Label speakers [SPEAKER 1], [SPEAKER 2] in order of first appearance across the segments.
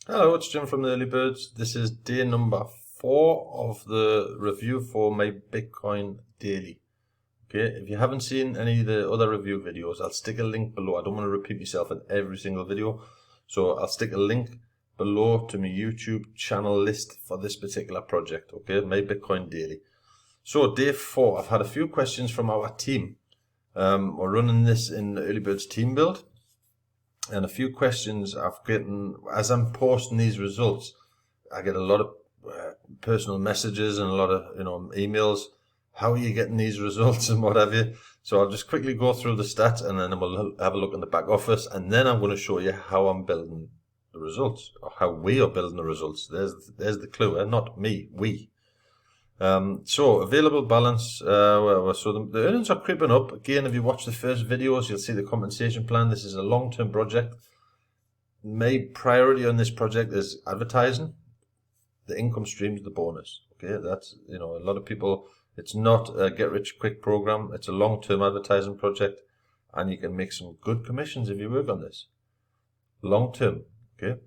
[SPEAKER 1] Hello, it's Jim from the Early Birds. This is day number 4 of the review for my Bitcoin daily. Okay, if you haven't seen any of the other review videos, I'll stick a link below. I don't want to repeat myself in every single video, so I'll stick a link below to my YouTube channel list for this particular project. Okay, my Bitcoin daily. So day 4, I've had a few questions from our team. We're running this in the Early Birds team build. And a few questions I've gotten as I'm posting these results. I get a lot of personal messages and a lot of emails. How are you getting these results and what have you? So I'll just quickly go through the stats and then we'll have a look in the back office, and then I'm going to show you how I'm building the results, or how we are building the results. There's the clue, not me, we. So available balance, so the earnings are creeping up. Again, if you watch the first videos, you'll see the compensation plan. This is a long-term project. My priority on this project is advertising. The income stream is the bonus. Okay, that's, a lot of people, it's not a get-rich-quick program. It's a long-term advertising project, and you can make some good commissions if you work on this. Long-term, okay?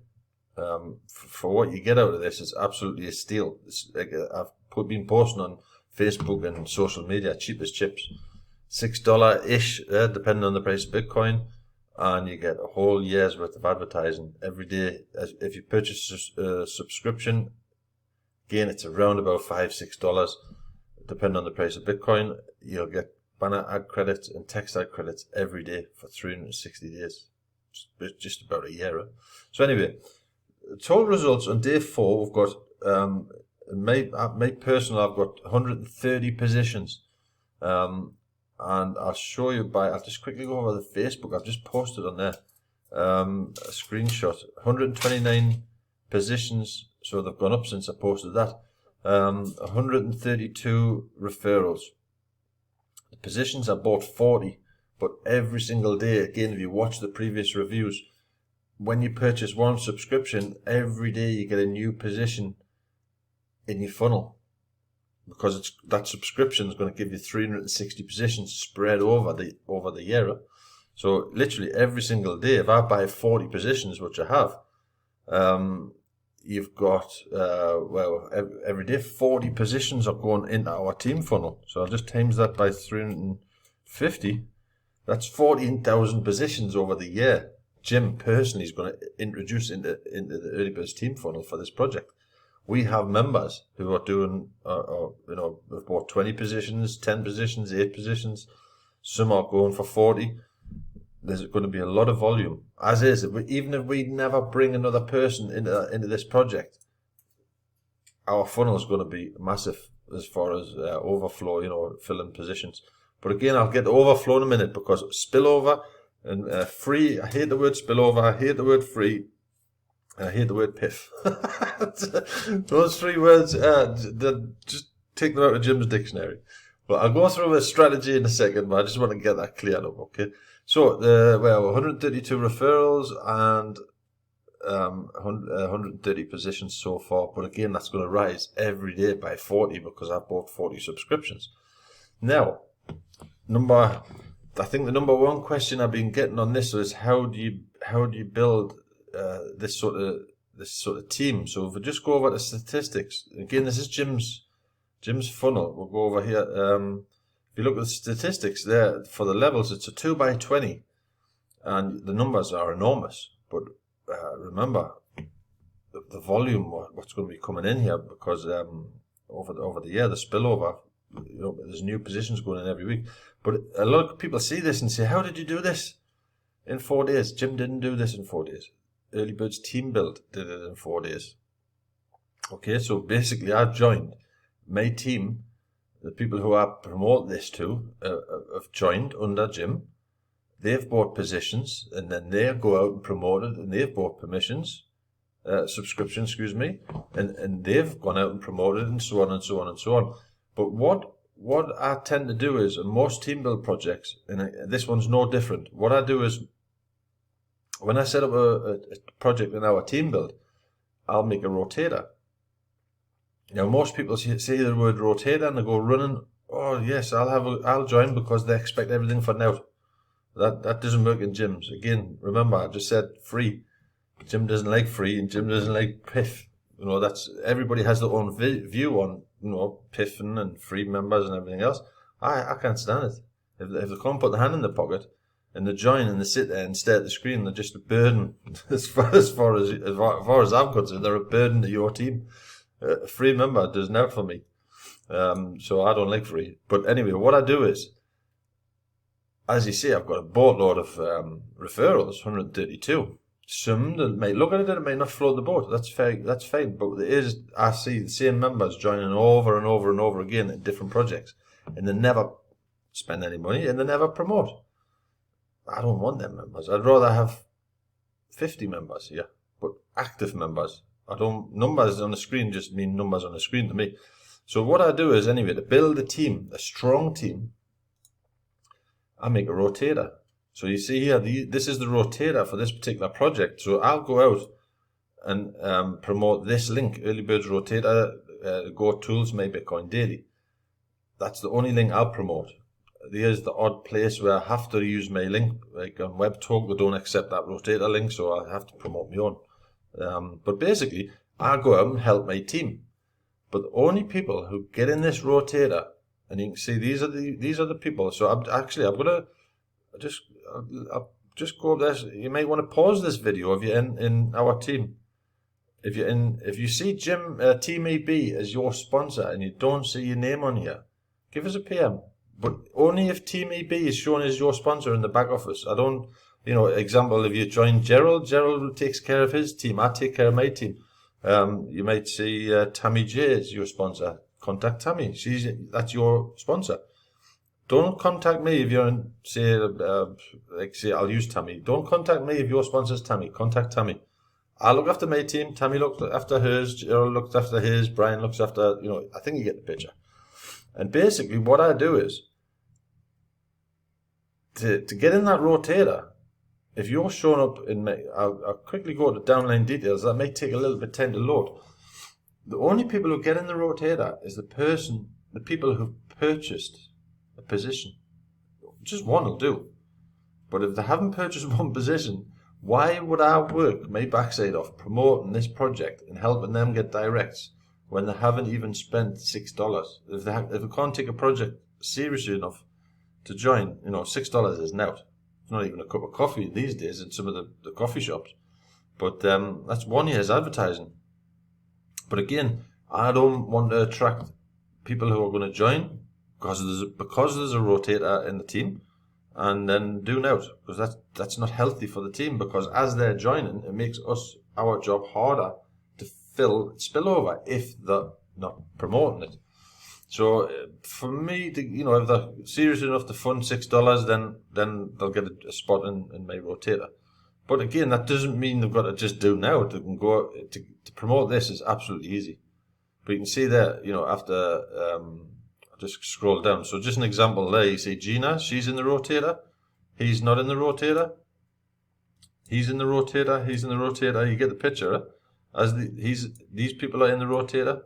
[SPEAKER 1] For what you get out of this is absolutely a steal. I've been posting on Facebook and social media, cheap as chips, $6-ish, depending on the price of Bitcoin, and you get a whole year's worth of advertising every day. If you purchase a subscription, again, it's around about $5-6, depending on the price of Bitcoin. You'll get banner ad credits and text ad credits every day for 360 days, just about a year. So anyway, total results on day 4, we've got my personal, I've got 130 positions, and I'll show you I'll just quickly go over the Facebook. I've just posted on there a screenshot. 129 positions, so they've gone up since I posted that. 132 referrals. The positions I bought 40, but every single day, again, if you watch the previous reviews, when you purchase one subscription, every day you get a new position in your funnel, because that subscription is going to give you 360 positions spread over the year. So literally every single day, if I buy 40 positions, which I have, you've got every day 40 positions are going into our team funnel. So I'll just times that by 350. That's 14,000 positions over the year. Jim personally is going to introduce into the Early Birds team funnel for this project. We have members who are doing, they've bought 20 positions, 10 positions, 8 positions. Some are going for 40. There's going to be a lot of volume. As is, even if we never bring another person into this project, our funnel is going to be massive as far as overflow, filling positions. But again, I'll get to overflow in a minute, because spillover and free, I hate the word spillover, I hate the word free, and I hate the word piff. Those 3 words, just take them out of Jim's dictionary. But I'll go through a strategy in a second, but I just want to get that cleared up, okay? So, 132 referrals and 130 positions so far. But again, that's going to rise every day by 40, because I've bought 40 subscriptions. Now, I think the number 1 question I've been getting on this is how do you build this sort of team? So if we just go over the statistics, again, this is Jim's funnel. We'll go over here. If you look at the statistics there for the levels, it's a 2x20, and the numbers are enormous. But remember the volume, what's going to be coming in here, because over the year, the spillover, there's new positions going in every week. But a lot of people see this and say, how did you do this in 4 days? Jim didn't do this in 4 days. Early Birds team build did it in 4 days. Okay, so basically I joined my team. The people who I promote this to have joined under Jim. They've bought positions, and then they go out and promote it, and they've bought subscriptions, and they've gone out and promoted, and so on and so on and so on. But what I tend to do is, in most team build projects, and this one's no different, what I do is, when I set up a project in our team build, I'll make a rotator. Now, most people say the word rotator and they go running, oh yes, I'll join, because they expect everything for now. That doesn't work in gyms. Again, remember, I just said free. Jim doesn't like free, and Jim doesn't like piff. You know, that's everybody has their own view on, you know, piffing and free members and everything else. I can't stand it. If they can't put their hand in their pocket and they join and they sit there and stare at the screen, they're just a burden. As far as I'm concerned, they're a burden to your team. A free member does not for me. So I don't like free. But anyway, what I do is, as you see, I've got a boatload of referrals, 132. Some that may look at it and it may not float the boat. That's fair. That's fine. But there is, I see the same members joining over and over and over again in different projects, and they never spend any money and they never promote. I don't want them members. I'd rather have 50 members here, but active members. I don't. Numbers on the screen just mean numbers on the screen to me. So what I do is, anyway, to build a team, a strong team, I make a rotator. So you see here, this is the rotator for this particular project. So I'll go out and promote this link, Early Birds Rotator, Go Tools, My Bitcoin Daily. That's the only link I'll promote. Here's the odd place where I have to use my link, like on WebTalk, they don't accept that rotator link, so I have to promote my own. But basically, I go out and help my team. But the only people who get in this rotator, and you can see these are the people. So I'm gonna I'll just go up there. You might want to pause this video if you're in our team. If you see Team EB as your sponsor and you don't see your name on here, give us a PM. But only if Team EB is shown as your sponsor in the back office. I don't, example, if you join Gerald takes care of his team. I take care of my team. You might see Tammy J as your sponsor. Contact Tammy. That's your sponsor. Don't contact me if you're in, say, I'll use Tammy. Don't contact me if your sponsor's Tammy. Contact Tammy. I look after my team. Tammy looks after hers. Gerald looks after his. Brian looks after, I think you get the picture. And basically what I do is, to get in that rotator, if you're showing up in I'll quickly go to downline details. That may take a little bit of time to load. The only people who get in the rotator is the people who've purchased a position. Just one will do. But if they haven't purchased one position, why would I work my backside off promoting this project and helping them get directs when they haven't even spent $6? If they can't take a project seriously enough to join, $6 is out. It's not even a cup of coffee these days in some of the coffee shops. But that's 1 year's advertising. But again, I don't want to attract people who are going to join because there's a rotator in the team, and then do out, because that's not healthy for the team, because as they're joining, it makes our job harder to fill spillover if they're not promoting it. So for me, if they're serious enough to fund $6, then they'll get a spot in my rotator. But again, that doesn't mean they've got to just do now. They can go to promote this is absolutely easy. But you can see there, after I'll just scroll down. So just an example there, you see Gina, she's in the rotator. He's not in the rotator. He's in the rotator. He's in the rotator. You get the picture. These people are in the rotator.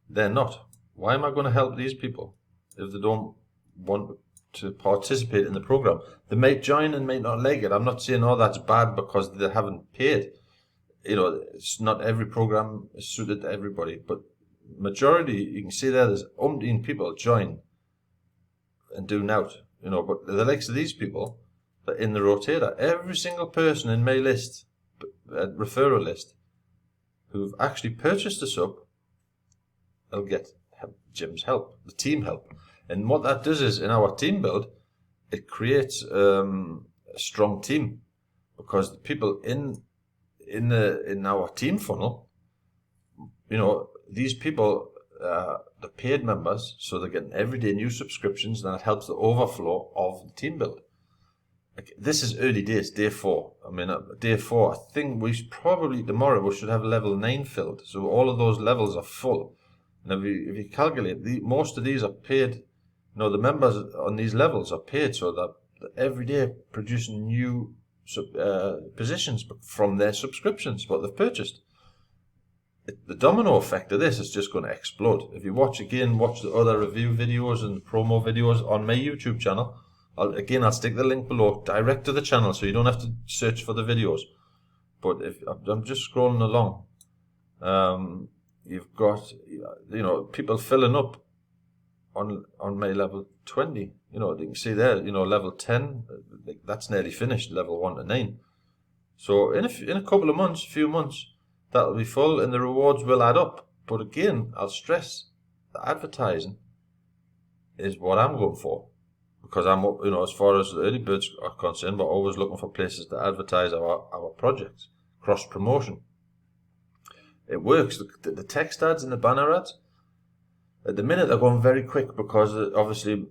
[SPEAKER 1] They're not. Why am I going to help these people if they don't want to participate in the program? They might join and might not like it. I'm not saying, that's bad because they haven't paid. It's not every program is suited to everybody, but majority, you can see there's umpteen people join and do out, but the likes of these people that are in the rotator, every single person in my list, referral list, who've actually purchased a sub, they'll get Jim's help, the team help. And what that does is, in our team build, it creates a strong team, because the people in our team funnel, these people, the paid members, so they're getting everyday new subscriptions, and that helps the overflow of the team build. This is early days, day 4. Day 4, I think tomorrow we should have level 9 filled. So all of those levels are full. And if you calculate, most of these are paid. The members on these levels are paid, so that every day producing new positions from their subscriptions, what they've purchased. The domino effect of this is just going to explode. If you watch the other review videos and promo videos on my YouTube channel. I'll stick the link below, direct to the channel, so you don't have to search for the videos. But if I'm just scrolling along, you've got, people filling up on my level 20. You can see there, level 10, that's nearly finished, level 1 to 9. So in a couple of months, few months, that'll be full and the rewards will add up. But again, I'll stress, the advertising is what I'm going for. Because I'm, as far as the early birds are concerned, we're always looking for places to advertise our projects. Cross promotion. It works. The text ads and the banner ads, at the minute they're going very quick because obviously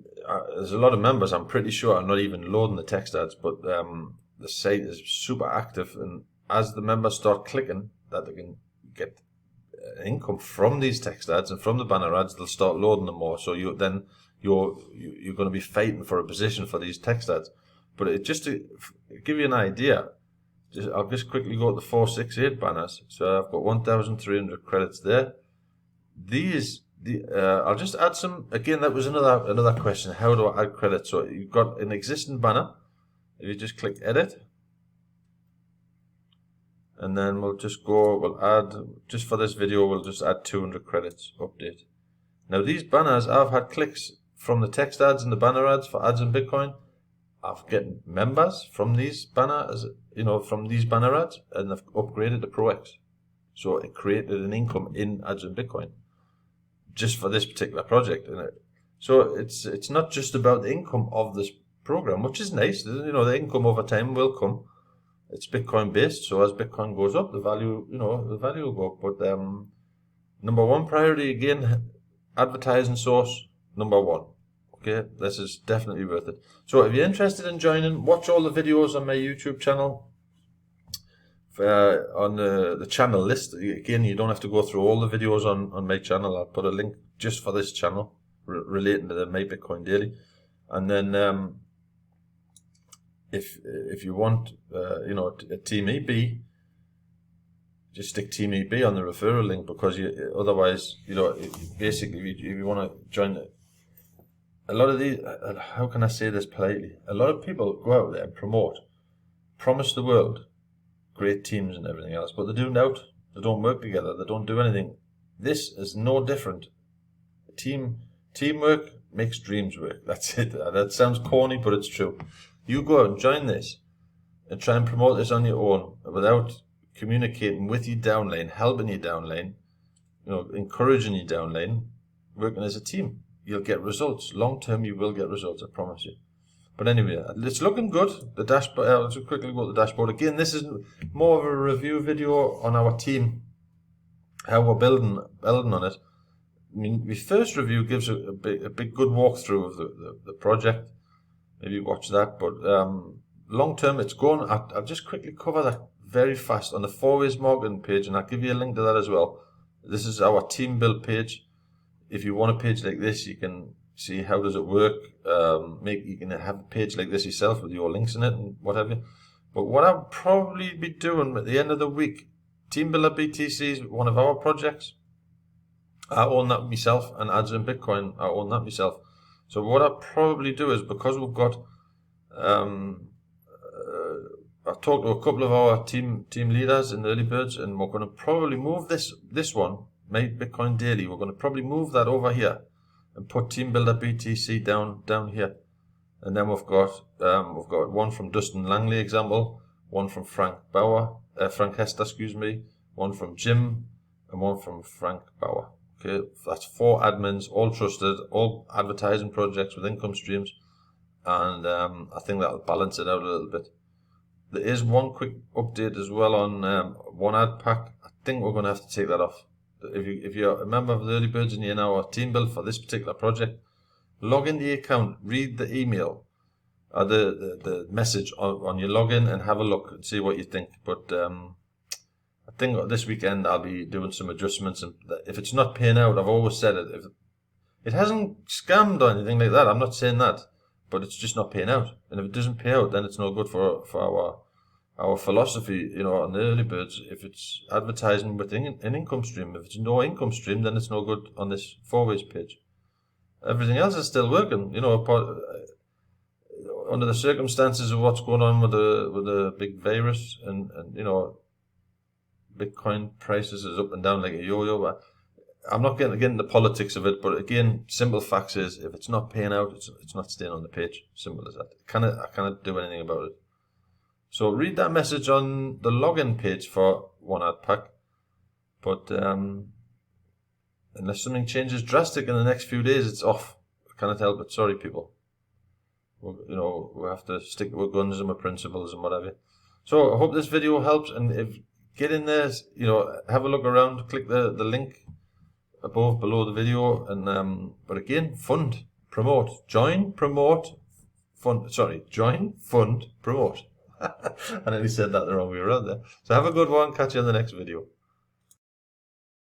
[SPEAKER 1] there's a lot of members. I'm pretty sure are not even loading the text ads, but the site is super active, and as the members start clicking that they can get income from these text ads and from the banner ads, they'll start loading them more. So you're going to be fighting for a position for these text ads. But just to give you an idea, I'll just quickly go to the 468 banners. So I've got 1,300 credits there. I'll just add some. Again, that was another question. How do I add credits? So you've got an existing banner. If you just click edit, and then we'll add, just for this video, we'll just add 200 credits, update. Now these banners, I've had clicks from the text ads and the banner ads for ads in Bitcoin. I've getting members from these banners, from these banner ads, and I've upgraded to Pro X. So it created an income in ads in Bitcoin just for this particular project. So it's not just about the income of this program, which is nice. The income over time will come. It's Bitcoin based, so as Bitcoin goes up, the value will go up. But number one priority, again, advertising source, number one. Okay, this is definitely worth it. So if you're interested in joining, watch all the videos on my YouTube channel. On the channel list, again, you don't have to go through all the videos on my channel. I'll put a link just for this channel relating to the My Bitcoin Daily. And then if you want a Team EB, just stick Team EB on the referral link, because otherwise, basically, if you want to join it, a lot of these, how can I say this politely? A lot of people go out there and promise the world great teams and everything else, but they do doubt. They don't work together. They don't do anything. This is no different. Teamwork makes dreams work. That's it. That sounds corny, but it's true. You go out and join this and try and promote this on your own without communicating with your downline, helping your downline, encouraging your downline, working as a team. You'll get results. Long term, you will get results, I promise you. But anyway, it's looking good. The dashboard, let's quickly go to the dashboard. Again, this is more of a review video on our team, how we're building on it. I mean, the first review gives a big good walkthrough of the project. Maybe watch that. But long term, it's going. I'll just quickly cover that very fast on the 4ways marketing page, and I'll give you a link to that as well. This is our team build page. If you want a page like this, you can see how does it work. You can have a page like this yourself with your links in it and whatever. But what I'll probably be doing at the end of the week, Team Builder BTC is one of our projects. I own that myself, and Ads in Bitcoin, I own that myself. So what I'll probably do is, because we've got, I've talked to a couple of our team leaders in the early birds, and we're going to probably move this one, My Bitcoin Daily. We're going to probably move that over here and put Team Builder BTC down here. And then we've got one from Dustin Langley example, one from Frank Hester, one from Jim, and one from Frank Bauer. Okay, that's 4 admins, all trusted, all advertising projects with income streams, and I think that'll balance it out a little bit. There is one quick update as well on one ad pack. I think we're going to have to take that off. If you're a member of the early birds and you're now a team build for this particular project, log in the account, read the email, the message on your login, and have a look and see what you think. But I think this weekend I'll be doing some adjustments, and if it's not paying out, I've always said it. If it hasn't scammed or anything like that, I'm not saying that, but it's just not paying out. And if it doesn't pay out, then it's no good for our philosophy, on the early birds. If it's advertising with an income stream, if it's no income stream, then it's no good on this 4ways page. Everything else is still working, under the circumstances of what's going on with the big virus, and Bitcoin prices is up and down like a yo-yo. But I'm not getting into the politics of it, but again, simple facts is if it's not paying out, it's not staying on the page. Simple as that. I cannot do anything about it. So read that message on the login page for One Ad Pack. But unless something changes drastic in the next few days, it's off. I cannot help it. Sorry, people. We have to stick to our guns and our principles and whatever. So I hope this video helps, and if get in there, have a look around, click the link below the video, and but again, fund, promote, join, promote, fund. Sorry, join, fund, promote. I nearly said that the wrong way around there. So have a good one. Catch you in the next video.